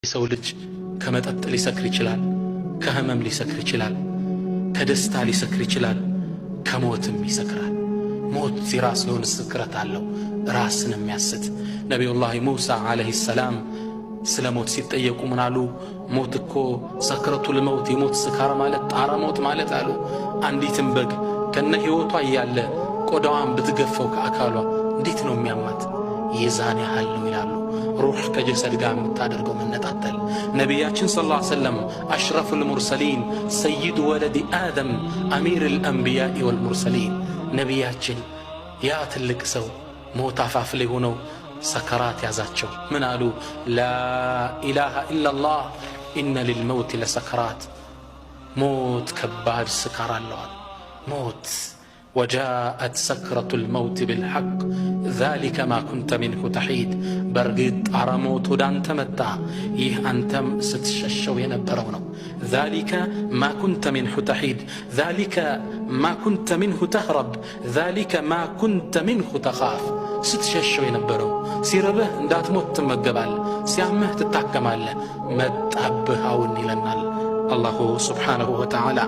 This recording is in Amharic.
ሰው ልጅ ከመጠጥ ሊሰክር ይችላል፣ ከህመም ሊሰክር ይችላል፣ ከደስታ ሊሰክር ይችላል፣ ከሞትም ይሰክራል። ሞት የራስ የሆነ ስክረት አለው፣ ራስን የሚያስት። ነቢዩላህ ሙሳ ዓለይሂ ሰላም ስለ ሞት ሲጠየቁ ምን አሉ? ሞት እኮ ሰክረቱል መውት፣ የሞት ስካር ማለት ጣረ ሞት ማለት አሉ። አንዲትም በግ ከነ ሕይወቷ እያለ ቆዳዋን ብትገፈው ከአካሏ እንዴት ነው የሚያማት? የዛን ያህል ነው ይላሉ። ሩህ ከጀሰድ ጋር የምታደርገው መነጣጠል። ነቢያችን ሰለላሁ ዐለይሂ ወሰለም አሽረፉል ሙርሰሊን ሰይዱ ወለዲ አደም አሚሩል አንቢያኢ ወልሙርሰሊን፣ ነቢያችን ያ ትልቅ ሰው ሞት አፋፍ ላይ ሆነው ሰከራት ያዛቸው። ምን አሉ? ላ ኢላሃ ኢላላህ ኢነ ሊልመውት ለሰከራት። ሞት ከባድ ስካር አለዋል። ሞት ወጃአት ሰክረቱል መውት ቢልሐቅ ዛሊከ ማ ኩንተ ሚንሁ ተሒድ። በርግጥ ጣረ ሞት ወደ አንተ መጣ፣ ይህ አንተም ስትሸሸው የነበረው ነው። ዛሊከ ማ ኩንተ ሚንሁ ተሒድ፣ ዛሊከ ማ ኩንተ ሚንሁ ተህረብ፣ ዛሊከ ማ ኩንተ ሚንሁ ተኻፍ። ስትሸሸው የነበረው ሲርብህ እንዳትሞት ትመገባለህ፣ ሲያምህ ትታከማለህ። መጣብህ አሁን ይለናል አላሁ ሱብሓነሁ ወተዓላ።